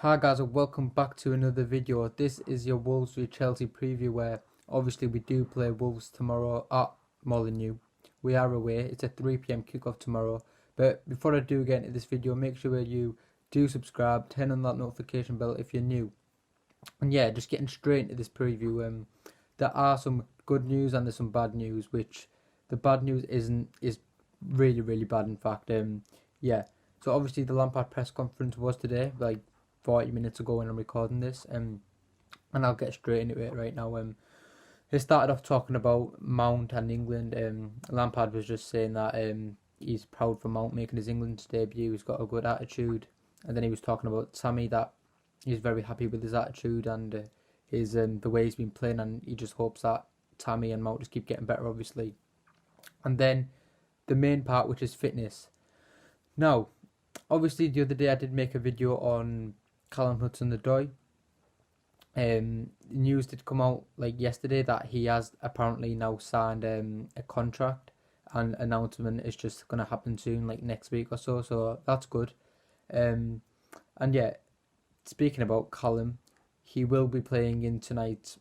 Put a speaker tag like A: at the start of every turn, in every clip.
A: Hi guys, and welcome back to another video. This is your Wolves v Chelsea preview where obviously we do play Wolves tomorrow at Molineux. We are away. It's a 3 p.m. kickoff tomorrow. But before I do get into this video, make sure you do subscribe, turn on that notification bell if you're new. And yeah, just getting straight into this preview. There are some good news and there's some bad news, which the bad news is really bad in fact. Yeah. So obviously the Lampard press conference was today, like 40 minutes ago when I'm recording this, and I'll get straight into it right now. He started off talking about Mount and England. Lampard was just saying that he's proud for Mount making his England debut. He's got a good attitude, and then he was talking about Sammy, that he's very happy with his attitude and his the way he's been playing, and he just hopes that Tammy and Mount just keep getting better, obviously. And then the main part, which is fitness. Now, obviously, the other day I did make a video on Callum Hudson-Odoi. News did come out like yesterday that he has apparently now signed a contract, and announcement is just going to happen soon, like next week or so. So that's good. And yeah, speaking about Callum, he will be playing in tonight's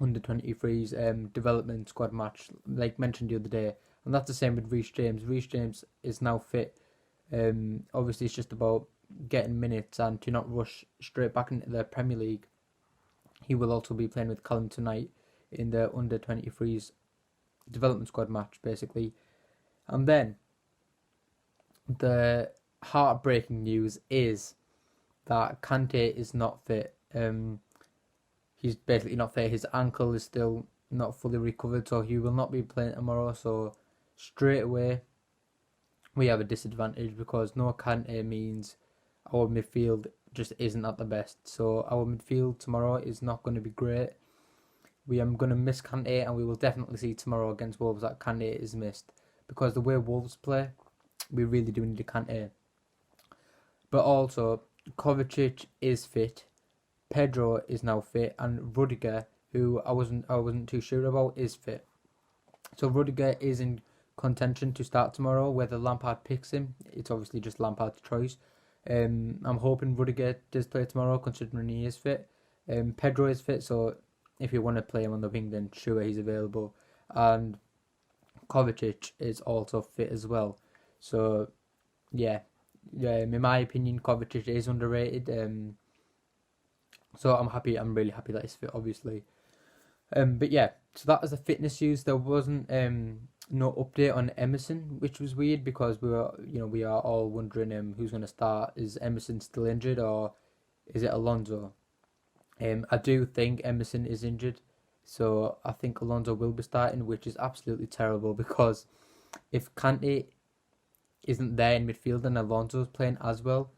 A: under-23s development squad match, like mentioned the other day, and that's the same with Reece James. Reece James is now fit. Obviously, it's just about getting minutes and to not rush straight back into the Premier League. He will also be playing with Callum tonight in the under-23s development squad match, basically. And then the heartbreaking news is that Kante is not fit. He's basically not fit. His ankle is still not fully recovered, so he will not be playing tomorrow. So straight away, we have a disadvantage because no Kante means our midfield just isn't at the best. So our midfield tomorrow is not going to be great. We are going to miss Kante, and we will definitely see tomorrow against Wolves that Kante is missed, because the way Wolves play, we really do need a Kante. But also, Kovacic is fit, Pedro is now fit, and Rudiger, who I wasn't too sure about, is fit. So Rudiger is in contention to start tomorrow. Whether Lampard picks him, it's obviously just Lampard's choice. I'm hoping Rudiger does play tomorrow, considering he is fit. Pedro is fit, so if you want to play him on the wing, then sure, he's available. And Kovacic is also fit as well. So yeah, in my opinion, Kovacic is underrated. So I'm really happy that he's fit, obviously. But yeah, so that was the fitness news. There wasn't no update on Emerson, which was weird because we are all wondering who's going to start. Is Emerson still injured, or is it Alonso? I do think Emerson is injured, so I think Alonso will be starting, which is absolutely terrible because if Kante isn't there in midfield and Alonso's playing as well,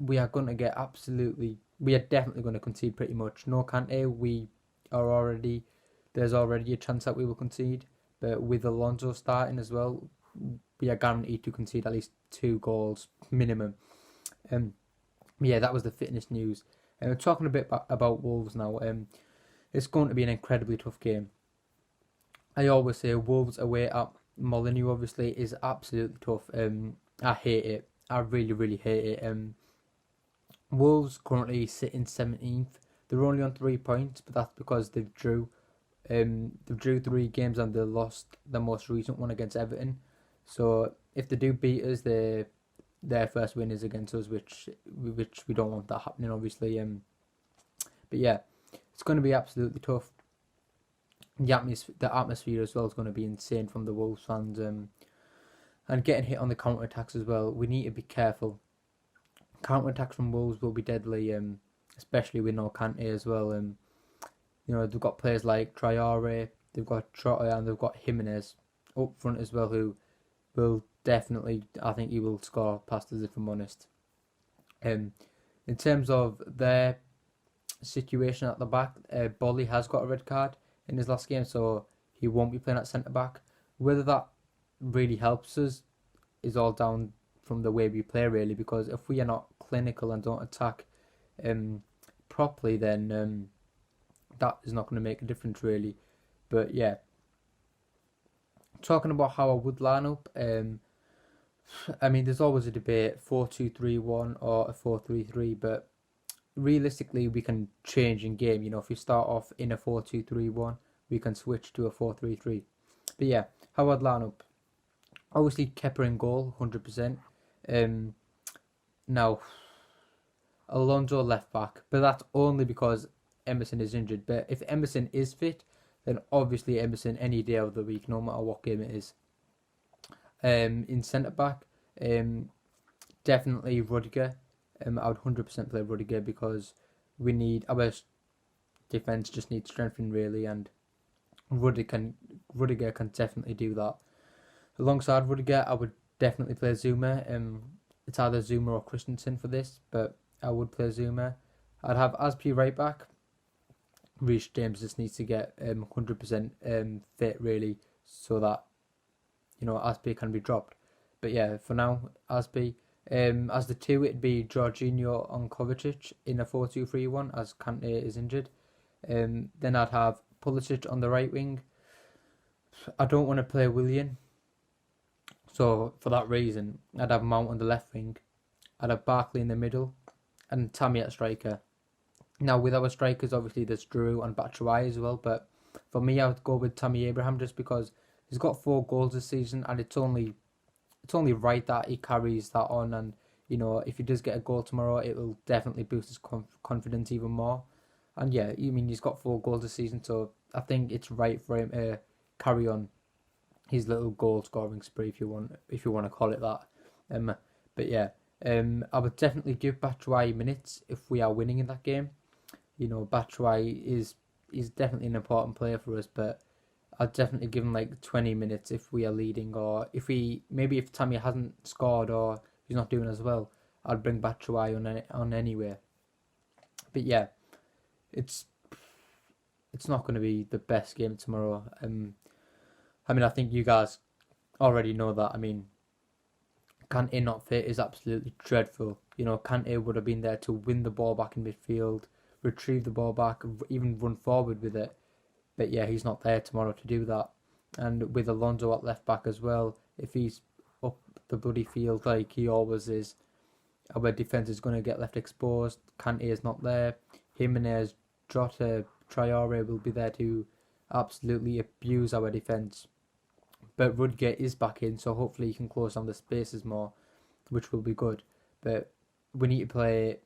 A: we are definitely going to concede pretty much. No Kante, there's already a chance that we will concede, but with Alonso starting as well, we are guaranteed to concede at least 2 goals minimum. Yeah, that was the fitness news. We're talking a bit about Wolves now. It's going to be an incredibly tough game. I always say Wolves away at Molineux obviously is absolutely tough. I hate it. I really hate it. Wolves currently sit in 17th. They're only on 3 points, but that's because they've drew 3 games and they lost the most recent one against Everton. So if they do beat us, their first win is against us, which we don't want that happening, obviously. But yeah, it's going to be absolutely tough. The atmosphere as well is going to be insane from the Wolves fans, and getting hit on the counter attacks as well. We need to be careful. Counter attacks from Wolves will be deadly, especially with no Kante as well. They've got players like Traore, they've got Trotter, and they've got Jimenez up front as well, who will definitely, I think he will score past us, if I'm honest. In terms of their situation at the back, Bolly has got a red card in his last game, so he won't be playing at centre back. Whether that really helps us is all down from the way we play, really, because if we are not clinical and don't attack properly, then that is not going to make a difference, really. But yeah, talking about how I would line up, I mean, there's always a debate 4-2-3-1 or a 4-3-3, but realistically, we can change in game. You know, if we start off in a 4-2-3-1, we can switch to a 4-3-3. But yeah, how I'd line up. Obviously, Kepa in goal, 100%. Um, Now, Alonso left back, but that's only because Emerson is injured. But if Emerson is fit, then obviously Emerson any day of the week, no matter what game it is. In centre back, um, definitely Rudiger. I would 100% play Rudiger because we need our defense just needs strengthening really, and Rudiger can definitely do that. Alongside Rudiger, I would definitely play Zuma. It's either Zuma or Christensen for this, but I would play Zuma. I'd have Aspi right back. Reece James just needs to get 100% fit really, so that Aspi can be dropped. But yeah, for now, Aspi. As the two, it'd be Jorginho on Kovacic in a 4-2-3-1 as Kante is injured. Then I'd have Pulisic on the right wing. I don't want to play Willian, so for that reason, I'd have Mount on the left wing. I'd have Barkley in the middle, and Tammy at striker. Now with our strikers, obviously there's Drew and Batshuayi as well, but for me, I would go with Tammy Abraham just because he's got 4 goals this season, and it's only right that he carries that on. And if he does get a goal tomorrow, it will definitely boost his confidence even more. And yeah, he's got 4 goals this season, so I think it's right for him to carry on his little goal scoring spree, if you want to call it that. But yeah, I would definitely give Batshuayi minutes if we are winning in that game. Batshuayi is definitely an important player for us, but I'd definitely give him like 20 minutes if we are leading, or if Tammy hasn't scored or he's not doing as well, I'd bring Batshuayi on anyway. But yeah, it's not going to be the best game tomorrow. I think you guys already know that. I mean, Kante not fit is absolutely dreadful. Kante would have been there to win the ball back in midfield, retrieve the ball back, even run forward with it. But yeah, he's not there tomorrow to do that. And with Alonso at left back as well, if he's up the bloody field like he always is, our defence is going to get left exposed. Kante is not there. Jimenez, Jota, Traore will be there to absolutely abuse our defence. But Rudiger is back in, so hopefully he can close down the spaces more, which will be good. But we need to play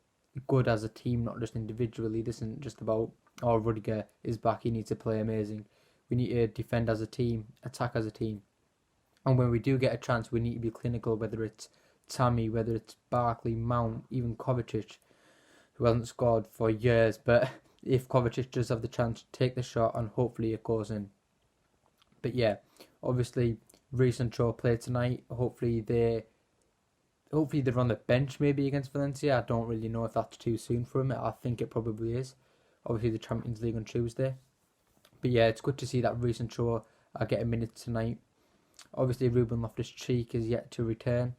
A: good as a team, not just individually. This isn't just about, Rudiger is back, he needs to play amazing. We need to defend as a team, attack as a team. And when we do get a chance, we need to be clinical, whether it's Tammy, whether it's Barkley, Mount, even Kovacic, who hasn't scored for years. But if Kovacic does have the chance, take the shot and hopefully it goes in. But yeah, obviously, Reece and Shaw play tonight. Hopefully they're on the bench maybe against Valencia. I don't really know if that's too soon for him. I think it probably is. Obviously the Champions League on Tuesday. But yeah, it's good to see that Reece and Shaw are getting minutes tonight. Obviously Ruben Loftus-Cheek is yet to return.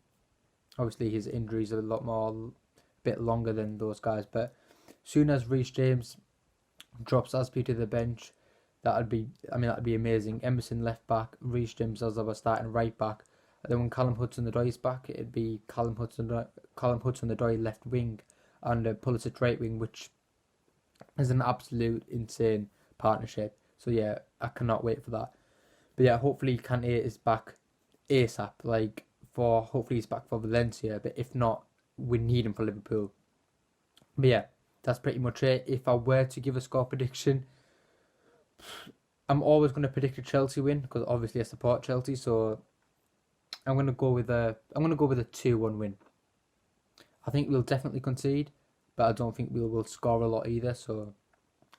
A: Obviously his injuries are a bit longer than those guys. But soon as Reece James drops Aspi to the bench, that'd be amazing. Emerson left back, Reece James as our starting right back. And then when Callum Hudson-Odoi is back, it'd be Callum Hudson-Odoi left wing and Pulisic right wing, which is an absolute insane partnership. So yeah, I cannot wait for that. But yeah, hopefully Kante is back ASAP. Hopefully he's back for Valencia. But if not, we need him for Liverpool. But yeah, that's pretty much it. If I were to give a score prediction, I'm always going to predict a Chelsea win because obviously I support Chelsea. So I'm going to go with a 2-1 win. I think we'll definitely concede, but I don't think we'll score a lot either. So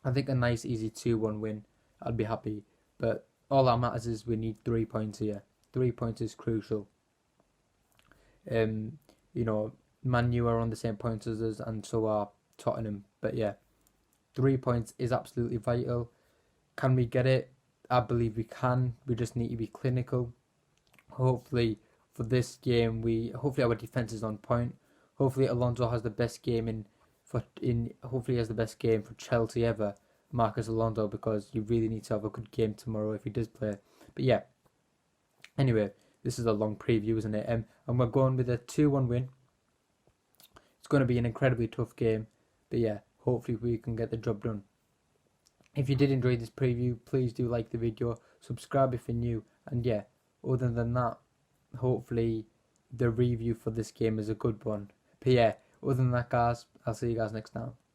A: I think a nice easy 2-1 win, I'd be happy. But all that matters is we need 3 points here. 3 points is crucial. Man U are on the same points as us, and so are Tottenham. But yeah, 3 points is absolutely vital. Can we get it? I believe we can. We just need to be clinical. Hopefully for this game, hopefully our defense is on point. Hopefully Alonso has the best game hopefully he has the best game for Chelsea ever, Marcus Alonso, because you really need to have a good game tomorrow if he does play. But yeah, anyway, this is a long preview, isn't it? And we're going with a 2-1 win. It's going to be an incredibly tough game, but yeah, hopefully we can get the job done. If you did enjoy this preview, please do like the video, subscribe if you're new, and yeah, other than that, hopefully the review for this game is a good one. But yeah, other than that, guys, I'll see you guys next time.